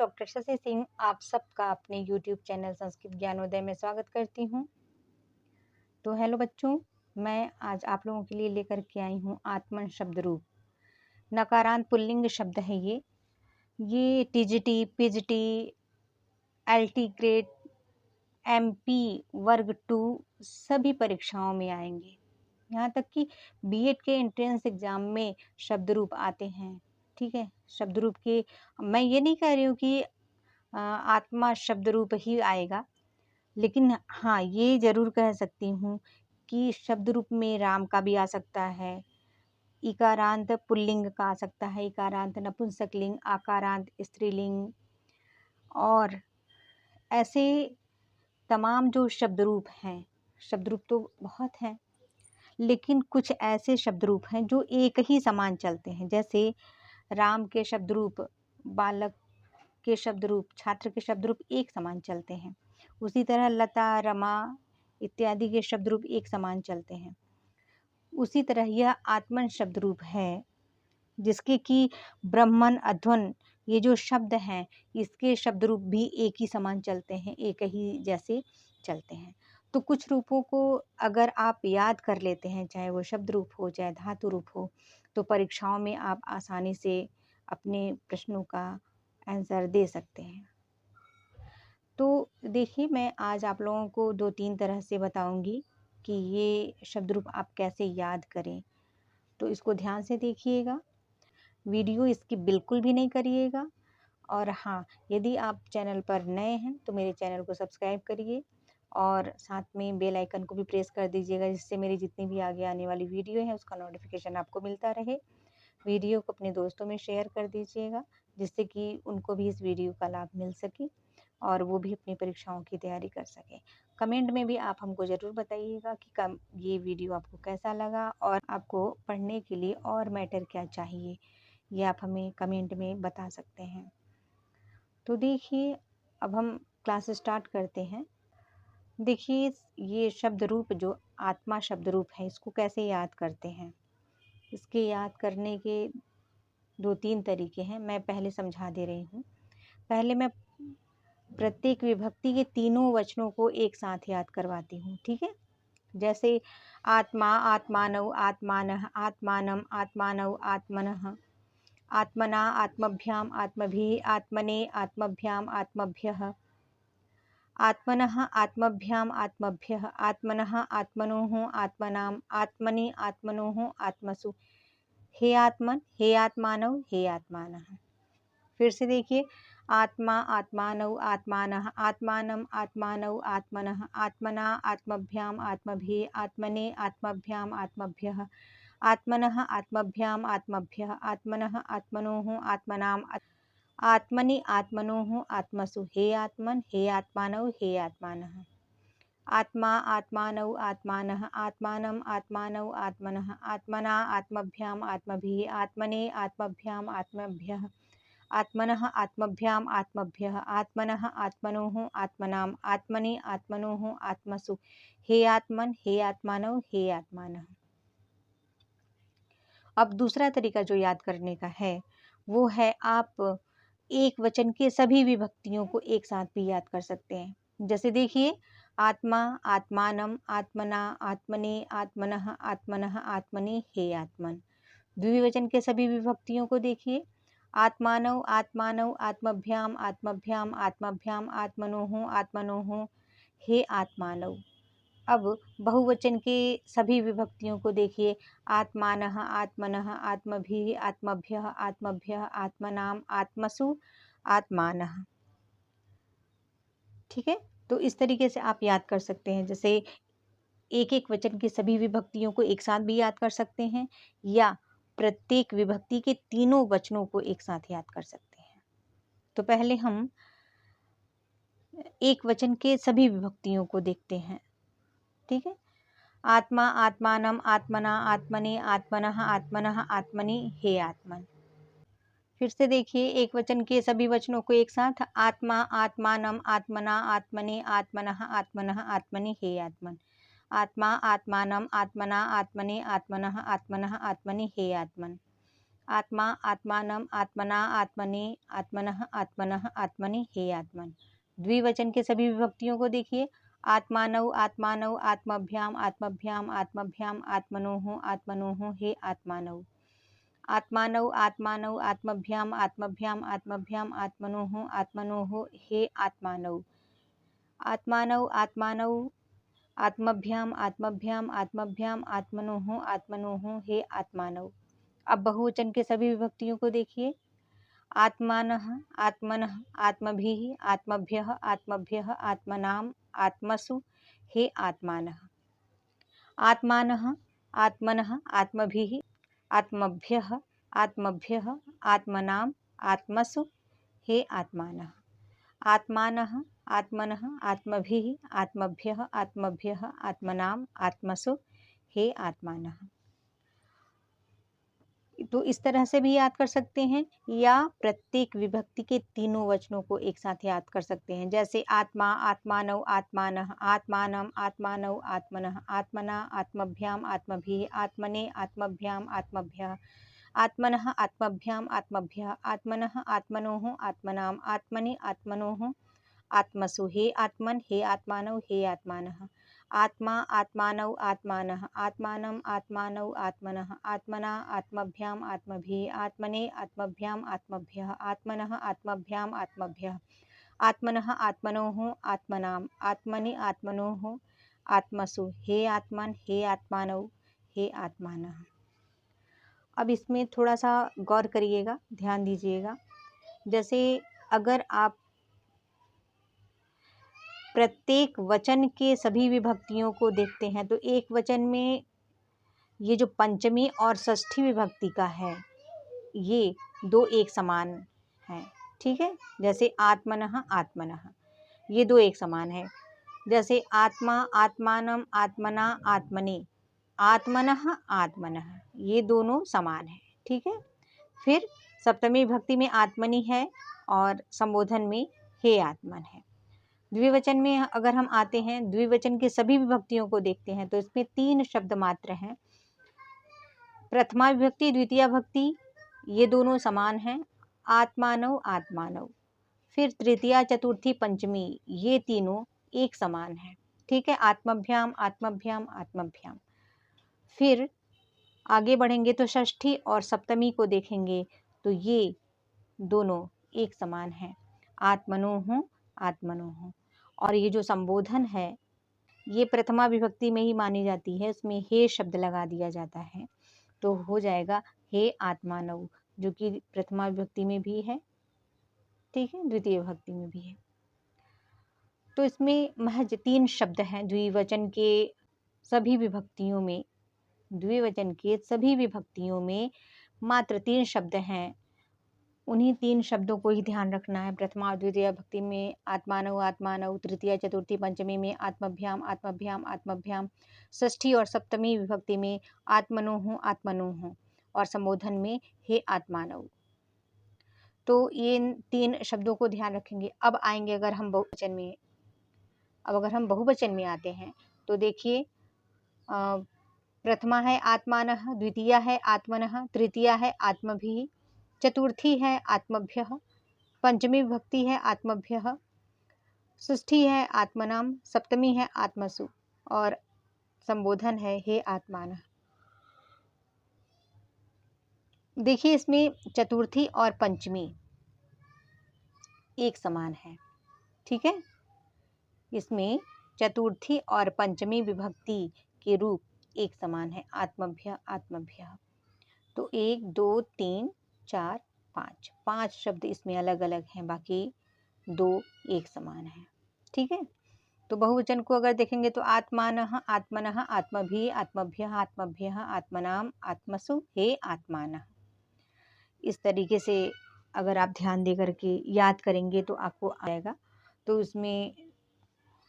Doctor Shashi Singh आप सबका अपने यूट्यूब चैनल संस्कृत ज्ञानोदय में स्वागत करती हूँ। तो हेलो बच्चों, मैं आज आप लोगों के लिए लेकर के आई हूँ आत्मन शब्द रूप। नकारांत पुल्लिंग शब्द है ये TGT, PGT, LT grade, MP वर्ग 2 सभी परीक्षाओं में आएंगे। यहाँ तक कि बीएड के एंट्रेंस एग्जाम में शब्द रूप आते हैं। ठीक है, शब्द रूप के मैं ये नहीं कह रही हूँ कि आत्मा शब्द रूप ही आएगा, लेकिन हाँ ये जरूर कह सकती हूँ कि शब्द रूप में राम का भी आ सकता है, इकारांत पुल्लिंग का आ सकता है, इकारांत नपुंसकलिंग, आकारांत स्त्रीलिंग, और ऐसे तमाम जो शब्द रूप हैं। शब्द रूप तो बहुत हैं, लेकिन कुछ ऐसे शब्द रूप हैं जो एक ही समान चलते हैं। जैसे राम के शब्द रूप, बालक के शब्द रूप, छात्र के शब्द रूप एक समान चलते हैं। उसी तरह लता, रमा इत्यादि के शब्द रूप एक समान चलते हैं। उसी तरह यह आत्मन शब्द रूप है, जिसके कि ब्रह्मन, अध्वन ये जो शब्द हैं, इसके शब्द रूप भी एक ही समान चलते हैं, एक ही जैसे चलते हैं। तो कुछ रूपों को अगर आप याद कर लेते हैं, चाहे वो शब्द रूप हो चाहे धातु रूप हो, तो परीक्षाओं में आप आसानी से अपने प्रश्नों का आंसर दे सकते हैं। तो देखिए, मैं आज आप लोगों को 2-3 तरह से बताऊंगी कि ये शब्द रूप आप कैसे याद करें। तो इसको ध्यान से देखिएगा, वीडियो इसकी बिल्कुल भी नहीं करिएगा। और हाँ, यदि आप चैनल पर नए हैं तो मेरे चैनल को सब्सक्राइब करिए और साथ में बेल आइकन को भी प्रेस कर दीजिएगा, जिससे मेरी जितनी भी आगे आने वाली वीडियो है उसका नोटिफिकेशन आपको मिलता रहे। वीडियो को अपने दोस्तों में शेयर कर दीजिएगा, जिससे कि उनको भी इस वीडियो का लाभ मिल सके और वो भी अपनी परीक्षाओं की तैयारी कर सकें। कमेंट में भी आप हमको ज़रूर बताइएगा कि ये वीडियो आपको कैसा लगा और आपको पढ़ने के लिए और मैटर क्या चाहिए, ये आप हमें कमेंट में बता सकते हैं। तो देखिए, अब हम क्लास स्टार्ट करते हैं। देखिए, ये शब्द रूप जो आत्मा शब्द रूप है, इसको कैसे याद करते हैं। इसके याद करने के 2-3 तरीके हैं, मैं पहले समझा दे रही हूँ। पहले मैं प्रत्येक विभक्ति के तीनों वचनों को एक साथ याद करवाती हूँ। ठीक है, जैसे आत्मा, आत्मानौ, आत्मानः, आत्मानम्, आत्मानौ, आत्मनः, आत्मना, आत्मभ्याम, आत्मभिः, आत्मने, आत्मभ्याम, आत्मभ्यः, आत्मनः, आत्मभ्याम, आत्मभ्यः, आत्मनः, आत्मनोः, आत्मनाम्, आत्मनि, आत्मनोः, आत्मसु। हे आत्मन, हे आत्मानौ, हे आत्मानः। फिर से देखिए, आत्मा, आत्मानौ, आत्मानः, आत्मानम्, आत्मानौ, आत्मनः, आत्मना, आत्मभ्याम, आत्मभिः, आत्मने, आत्मभ्याम, आत्मभ्यः, आत्मनः, आत्मभ्याम, आत्मभ्यः, आत्मनः, आत्मनोः, आत्मनाम्, आत्मनि, आत्मनोः, आत्मसु। हे आत्मन, हे आत्मानौ, हे आत्मानः। आत्मा, आत्मानौ, आत्मानः, आत्मानम्, आत्मानौ, आत्मनः, आत्मना, आत्मभ्याम, आत्मभिः, आत्मने, आत्मभ्याम, आत्मभ्यः, आत्मनः, आत्मभ्याम, आत्मभ्यः, आत्मनः, आत्मनोः, आत्मनाम्, आत्मनि, आत्मनोः, आत्मसु। हे आत्मन, हे आत्मानौ, हे आत्मानः। अब दूसरा तरीका जो याद करने का है, वो है आप एक वचन के सभी विभक्तियों को एक साथ भी याद कर सकते हैं। जैसे देखिए, आत्मा, आत्मानम, आत्मना, आत्मने, आत्मनः, आत्मनः, आत्मनि, हे आत्मन। द्विवचन के सभी विभक्तियों को देखिए, आत्मानौ, आत्मानौ, आत्मभ्याम, आत्मभ्याम, आत्मभ्याम, आत्मनोः, आत्मनोः, हे आत्मानौ। अब बहुवचन के सभी विभक्तियों को देखिए, आत्मानः, आत्मनः, आत्मभिः, आत्मभ्यः, आत्मभ्यः, आत्मनाम्, आत्मसु, आत्मानः। ठीक है, तो इस तरीके से आप याद कर सकते हैं। जैसे एक एक वचन की सभी विभक्तियों को एक साथ भी याद कर सकते हैं, या प्रत्येक विभक्ति के तीनों वचनों को एक साथ याद कर सकते हैं। तो पहले हम एक वचन के सभी विभक्तियों को देखते हैं। ठीक है, आत्मा, आत्मानम, आत्मना, आत्मने, आत्मनः, आत्मनः, आत्मनि, हे आत्मन। फिर से देखिए, एक वचन के सभी वचनों को एक साथ, आत्मा, आत्मानम, आत्मना, आत्मने, आत्मनः, आत्मनः, आत्मनि, हे आत्मन। आत्मा, आत्मानम, आत्मना, आत्मने, आत्मनः, आत्मनः, आत्मनि, हे आत्मन। आत्मा, आत्मानम, आत्मना, आत्मने, आत्मनः, आत्मनः, आत्मनि, हे आत्मन। द्विवचन के सभी विभक्तियों को देखिए। आत्मानौ, आत्मानौ, आत्मभ्याम, आत्मभ्याम, आत्मभ्याम, आत्मनोः, आत्मनोः, हे आत्मानौ। आत्मानौ, आत्मानौ, आत्मभ्याम, आत्मभ्याम, आत्मभ्याम, आत्मनोः, आत्मनोः, हे आत्मानौ। आत्मानौ, आत्मानौ, आत्मभ्याम, आत्मभ्याम, आत्मभ्याम, आत्मनोः, आत्मनोः, हे आत्मानौ। अब बहुवचन के सभी विभक्तियों को देखिए। आत्मानः, आत्मनः, आत्मभिः, आत्मभ्यः, आत्मभ्यः, आत्मनाम, आत्मसु, हे आत्मानः। आत्मानः, आत्मनः, आत्मभिः, आत्मभ्यः, आत्मभ्यः, आत्मनाम, आत्मसु, हे आत्मानः। आत्मानः, आत्मनः, आत्मभिः, आत्मभ्यः, आत्मभ्यः, आत्मनाम, आत्मसु, हे आत्मानः। तो इस तरह से भी याद कर सकते हैं, या प्रत्येक विभक्ति के तीनों वचनों को एक साथ याद कर सकते हैं। जैसे आत्मा, आत्मानौ, आत्मानः, आत्मानम, आत्मानौ, आत्मनः, आत्मना, आत्मभ्याम, आत्मभिः, आत्मने, आत्मभ्याम, आत्मभ्यः, आत्मनः, आत्मभ्याम, आत्मभ्यः, आत्मनः, आत्मनोः, आत्मनाम, आत्मनि, आत्मनोः, आत्मसु, हे आत्मन, हे आत्मानौ, हे आत्मानः। आत्मा, आत्मानौ, आत्मानः, आत्मानम, आत्मानौ, आत्मनः, आत्मना, आत्मभ्याम, आत्मभिः, आत्मने, आत्मभ्याम, आत्मभ्यः, आत्मनः, आत्मभ्याम, आत्मभ्यः, आत्मनः, आत्मनोः, आत्मनाम, आत्मनि, आत्मनोः, आत्मसु, हे आत्मन, हे आत्मानौ, हे आत्मानः। अब इसमें थोड़ा सा गौर करिएगा, ध्यान दीजिएगा। जैसे अगर आप प्रत्येक वचन के सभी विभक्तियों को देखते हैं तो एक वचन में ये जो पंचमी और षष्ठी विभक्ति का है, ये दो एक समान हैं, ठीक है। जैसे आत्मनः, आत्मनः, ये दो एक समान है। जैसे आत्मा, आत्मानम, आत्मना, आत्मने, आत्मनः, आत्मनः, ये दोनों समान है, ठीक है। फिर सप्तमी विभक्ति में आत्मनि है और संबोधन में हे आत्मन है। द्विवचन में अगर हम आते हैं, द्विवचन के सभी विभक्तियों को देखते हैं तो इसमें तीन शब्द मात्र हैं। प्रथमा विभक्ति, द्वितीय विभक्ति, ये दोनों समान हैं, आत्मानौ, आत्मानौ। फिर तृतीया, चतुर्थी, पंचमी, ये तीनों एक समान हैं, ठीक है। आत्मभ्याम, आत्मभ्याम, आत्मभ्याम। फिर आगे बढ़ेंगे तो षष्ठी और सप्तमी को देखेंगे तो ये दोनों एक समान हैं, आत्मनोः, आत्मनोः। और ये जो संबोधन है ये प्रथमा विभक्ति में ही मानी जाती है, इसमें हे शब्द लगा दिया जाता है तो हो जाएगा हे आत्मानौ, जो कि प्रथमा विभक्ति में भी है, ठीक है, द्वितीय विभक्ति में भी है। तो इसमें महज तीन शब्द हैं द्विवचन के सभी विभक्तियों में। द्विवचन के सभी विभक्तियों में मात्र तीन शब्द हैं, उन्हीं तीन शब्दों को ही ध्यान रखना है। प्रथमा और द्वितीय विभक्ति में आत्मानौ, आत्मानौ, तृतीय, चतुर्थी, पंचमी में आत्मभ्याम, आत्मभ्याम, आत्मभ्याम, षष्ठी और सप्तमी विभक्ति में आत्मनोः, आत्मनोः और संबोधन में हे आत्मानौ। तो ये तीन शब्दों को ध्यान रखेंगे। अब आएंगे अगर हम बहुवचन में, अगर हम बहुवचन में आते हैं तो देखिए, प्रथमा है आत्मानः, द्वितीया है आत्मनः, तृतीया है आत्मभिः, चतुर्थी है आत्मभ्यः, पंचमी विभक्ति है आत्मभ्यः, षष्ठी है आत्मनाम, सप्तमी है आत्मसु और संबोधन है हे आत्मानः। देखिए इसमें चतुर्थी और पंचमी एक समान है, ठीक है। इसमें चतुर्थी और पंचमी विभक्ति के रूप एक समान है, आत्मभ्य, आत्मभ्यः। तो 1 2 3 4 5 5 शब्द इसमें अलग अलग हैं, बाकी दो एक समान है, ठीक है। तो बहुवचन को अगर देखेंगे तो आत्मानः, आत्मनः, आत्मभिः, आत्मभ्यः, आत्मभ्यः, आत्मनाम, आत्मसु, हे आत्मानः। इस तरीके से अगर आप ध्यान दे करके याद करेंगे तो आपको आएगा। तो इसमें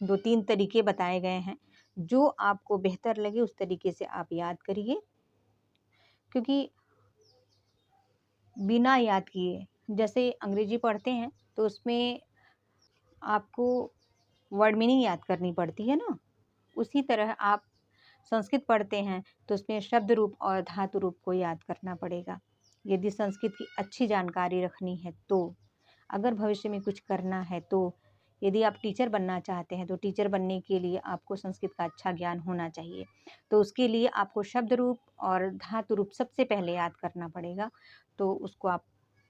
2-3 तरीके बताए गए हैं, जो आपको बेहतर लगे उस तरीके से आप याद करिए, क्योंकि बिना याद किए, जैसे अंग्रेजी पढ़ते हैं तो उसमें आपको वर्ड मीनिंग याद करनी पड़ती है ना, उसी तरह आप संस्कृत पढ़ते हैं तो उसमें शब्द रूप और धातु रूप को याद करना पड़ेगा। यदि संस्कृत की अच्छी जानकारी रखनी है तो, अगर भविष्य में कुछ करना है तो, यदि आप टीचर बनना चाहते हैं तो टीचर बनने के लिए आपको संस्कृत का अच्छा ज्ञान होना चाहिए। तो उसके लिए आपको शब्द रूप और धातु रूप सबसे पहले याद करना पड़ेगा। तो उसको आप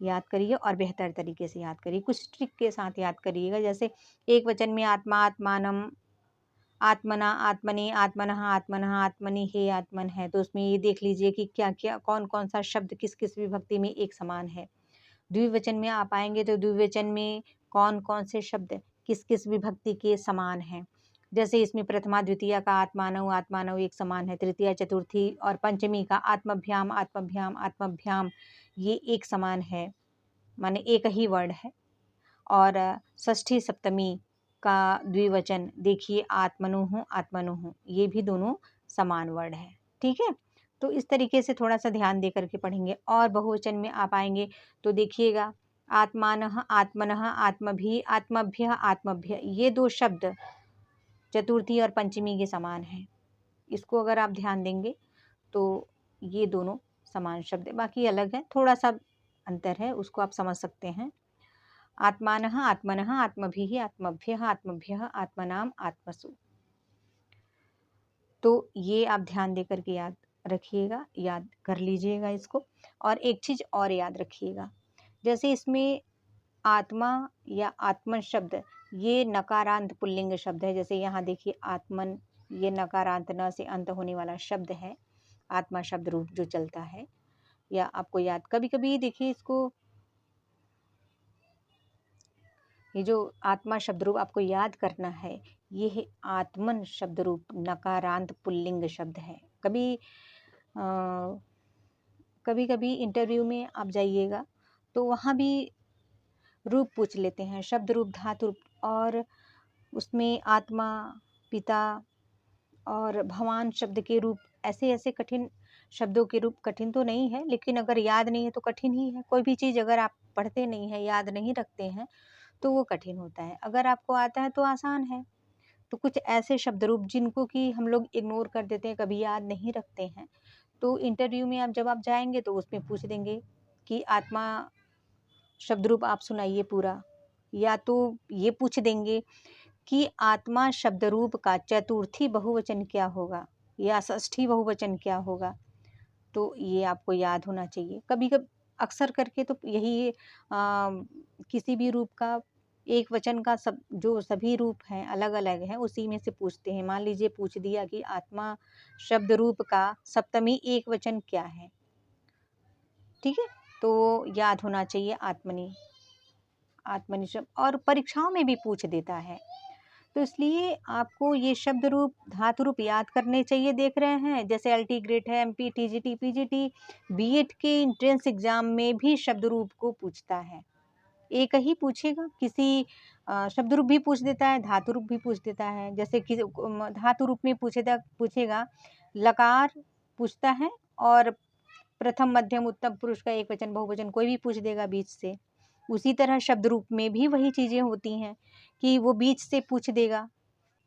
याद करिए और बेहतर तरीके से याद करिए, कुछ ट्रिक के साथ याद करिएगा। जैसे एक वचन में आत्मा, आत्मानम, आत्मना, आत्मनि, आत्मनः, आत्मनः, आत्मनि, हे आत्मन है, तो उसमें ये देख लीजिए कि क्या क्या कौन कौन सा शब्द किस किस विभक्ति में एक समान है। द्विवचन में आप आएंगे तो द्विवचन में कौन कौन से शब्द किस किस विभक्ति के समान हैं। जैसे इसमें प्रथमा द्वितीया का आत्मानव, आत्मानव एक समान है। तृतीया चतुर्थी और पंचमी का आत्मभ्याम, आत्मभ्याम, आत्मभ्याम ये एक समान है, माने एक ही वर्ड है। और षष्ठी सप्तमी का द्विवचन देखिए आत्मनुः, आत्मनुः, ये भी दोनों समान वर्ड है। ठीक है, तो इस तरीके से थोड़ा सा ध्यान दे करके पढ़ेंगे। और बहुवचन में आप आएंगे तो देखिएगा आत्मानः, आत्मनः, आत्मभिः, आत्मभ्यः, आत्मभ्य, ये दो शब्द चतुर्थी और पंचमी के समान हैं। इसको अगर आप ध्यान देंगे तो ये दोनों समान शब्द है, बाकी अलग है, थोड़ा सा अंतर है, उसको आप समझ सकते हैं। आत्मानः, आत्मनः, आत्मभिः, आत्मभ्यः, आत्मभ्यः, आत्मनाम, आत्मसु। तो ये आप ध्यान दे करके याद रखिएगा, याद कर लीजिएगा इसको। और एक चीज और याद रखिएगा, जैसे इसमें आत्मा या आत्मन शब्द ये नकारांत पुल्लिंग शब्द है। जैसे यहाँ देखिए आत्मन, ये नकारांत न से अंत होने वाला शब्द है, आत्मा शब्द रूप जो चलता है। या आपको याद कभी कभी देखिए इसको, ये जो आत्मा शब्द रूप आपको याद करना है, ये है आत्मन शब्द रूप नकारांत पुल्लिंग शब्द है। कभी कभी इंटरव्यू में आप जाइएगा तो वहाँ भी रूप पूछ लेते हैं, शब्द रूप, धातु रूप, और उसमें आत्मा, पिता और भगवान शब्द के रूप, ऐसे ऐसे कठिन शब्दों के रूप कठिन तो नहीं है, लेकिन अगर याद नहीं है तो कठिन ही है। कोई भी चीज़ अगर आप पढ़ते नहीं है, याद नहीं रखते हैं, तो वो कठिन होता है। अगर आपको आता है तो आसान है। तो कुछ ऐसे शब्द रूप जिनको कि हम लोग इग्नोर कर देते हैं, कभी याद नहीं रखते हैं, तो इंटरव्यू में आप जब आप जाएंगे तो उसमें पूछ देंगे कि आत्मा शब्द रूप आप सुनाइए पूरा, या तो ये पूछ देंगे कि आत्मा शब्द रूप का चतुर्थी बहुवचन क्या होगा या षष्ठी बहुवचन क्या होगा। तो ये आपको याद होना चाहिए। कभी कभी अक्सर करके तो यही किसी भी रूप का एक वचन का सब जो सभी रूप हैं अलग अलग हैं, उसी में से पूछते हैं। मान लीजिए पूछ दिया कि आत्मा शब्द रूप का सप्तमी एक वचन क्या है, ठीक है, तो याद होना चाहिए आत्मनि, आत्मनि शब्द। और परीक्षाओं में भी पूछ देता है, तो इसलिए आपको ये शब्द रूप, धातु रूप याद करने चाहिए। देख रहे हैं जैसे एलटी ग्रेड है, एमपी, टीजीटी, पीजीटी, बीएड के एंट्रेंस एग्जाम में भी शब्द रूप को पूछता है। एक ही पूछेगा, किसी शब्द रूप भी पूछ देता है, धातु रूप भी पूछ देता है। जैसे कि धातु रूप में पूछेगा लकार पूछता है, और प्रथम मध्यम उत्तम पुरुष का एक वचन बहुवचन कोई भी पूछ देगा बीच से। उसी तरह शब्द रूप में भी वही चीजें होती हैं कि वो बीच से पूछ देगा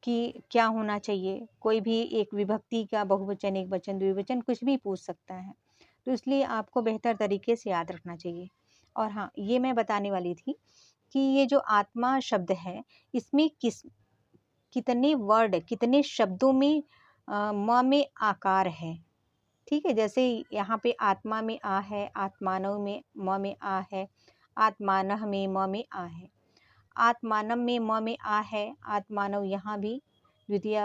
कि क्या होना चाहिए। कोई भी एक विभक्ति का बहुवचन, एक वचन, द्विवचन कुछ भी पूछ सकता है। तो इसलिए आपको बेहतर तरीके से याद रखना चाहिए। और हाँ, ये मैं बताने वाली थी कि ये जो आत्मा शब्द है, इसमें कितने वर्ड, कितने शब्दों में म में आकार है। ठीक है, जैसे यहाँ पे आत्मा में आ है, आत्मानव में म में आ है, आत्मानः में म में आ है, आत्मानम में म में आ है, आत्मानव यहाँ भी द्वितीय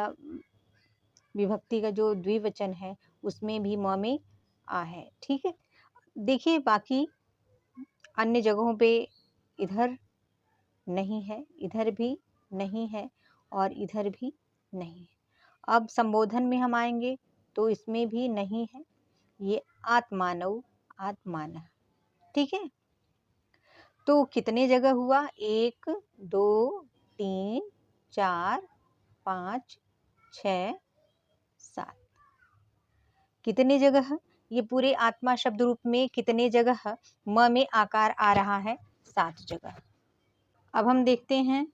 विभक्ति का जो द्विवचन है उसमें भी म में आ है। ठीक है, देखिए बाकी अन्य जगहों पे इधर नहीं है, इधर भी नहीं है, और इधर भी नहीं है। अब संबोधन में हम आएंगे तो इसमें भी नहीं है, ये आत्मानव, आत्मानः। ठीक है, तो कितने जगह हुआ, 1 2 3 4 5 6 7, कितने जगह ये पूरे आत्मा शब्द रूप में कितने जगह म में आकार आ रहा है, 7 जगह। अब हम देखते हैं,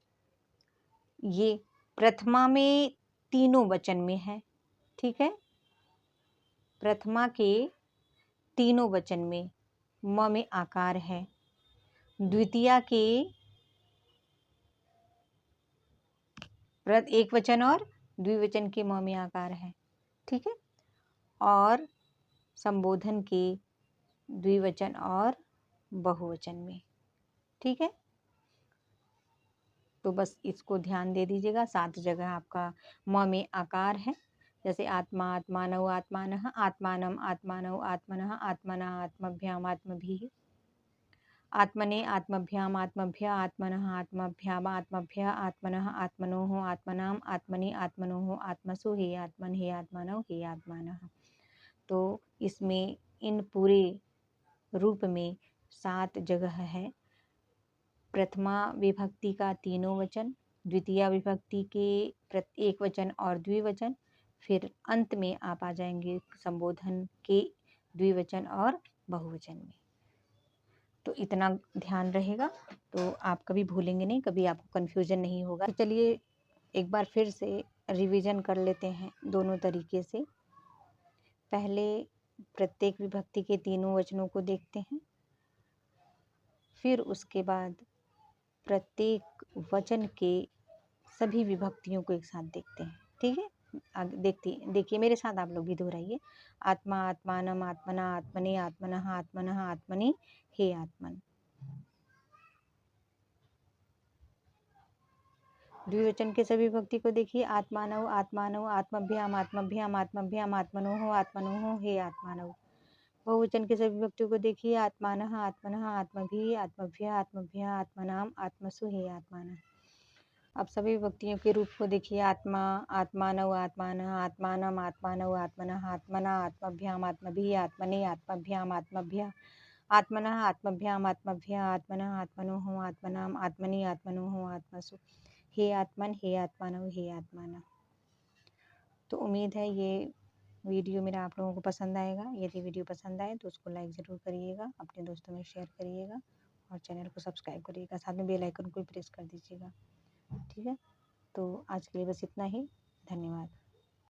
ये प्रथमा में तीनों वचन में है। ठीक है, प्रथमा के तीनों वचन में म में आकार है। द्वितीया के एक वचन और द्विवचन के म में आकार है। ठीक है। और संबोधन के द्विवचन और बहुवचन में। ठीक है। तो बस इसको ध्यान दे दीजिएगा। 7 जगह आपका म में आकार है। जैसे आत्मा, आत्मानौ, आत्मानः, आत्मानम्, आत्मानौ, आत्मनः, आत्मना, आत्मभ्याम, आत्मभिः, आत्मने, आत्मभ्याम, आत्मभ्य, आत्मनः, आत्मभ्याम, आत्मभ्य, आत्मनः, आत्मनोः, आत्मनाम्, आत्मनि, आत्मनोः, आत्मसु, हे आत्मन, हे आत्मानौ, हे आत्मानः। तो इसमें इन पूरे रूप में 7 जगह है। प्रथमा विभक्ति का तीनों वचन, द्वितीय विभक्ति के एक वचन और द्विवचन, फिर अंत में आप आ जाएंगे संबोधन के द्विवचन और बहुवचन में। तो इतना ध्यान रहेगा तो आप कभी भूलेंगे नहीं, कभी आपको कन्फ्यूजन नहीं होगा। तो चलिए एक बार फिर से रिवीजन कर लेते हैं दोनों तरीके से। पहले प्रत्येक विभक्ति के तीनों वचनों को देखते हैं, फिर उसके बाद प्रत्येक वचन के सभी विभक्तियों को एक साथ देखते हैं। ठीक है। आगे देखिए मेरे साथ आप लोग भी दोहराइए। आत्मा, आत्मानम, आत्मना, आत्मने, आत्मनः, आत्मनः, आत्मनि, हे आत्मन। द्विवचन के सभी विभक्ति को देखिए। आत्मानौ, आत्मानौ, आत्मभ्याम, आत्मभ्याम, आत्मभ्याम, आत्मनोः, आत्मनोः, हे आत्मानौ। बहुवचन के सभी विभक्तियों को देखिए। आत्मानः, आत्मनः, आत्मभिः, आत्मभ्य, आत्मभ्य, आत्मनाम, आत्मसु, हे आत्मानः। अब सभी विभक्तियों के रूप को देखिए। आत्मा, आत्मानौ, आत्मानः, आत्मानम्, आत्मानौ, आत्मनः, आत्मना, आत्मभ्याम, आत्मभिः, आत्मने, आत्मभ्याम, आत्मभ्य, आत्मनः, आत्मभ्याम, आत्मभ्य, आत्मनः, आत्मनोः, आत्मनाम, आत्मनि, आत्मनोः, आत्मसु, हे आत्मन, हे आत्मानौ, हे आत्मानः। तो उम्मीद है ये वीडियो मेरा आप लोगों को पसंद आएगा। यदि वीडियो पसंद आए तो उसको लाइक ज़रूर करिएगा, अपने दोस्तों में शेयर करिएगा और चैनल को सब्सक्राइब करिएगा। साथ में बेल आइकन को प्रेस कर दीजिएगा। ठीक है। तो आज के लिए बस इतना ही। धन्यवाद।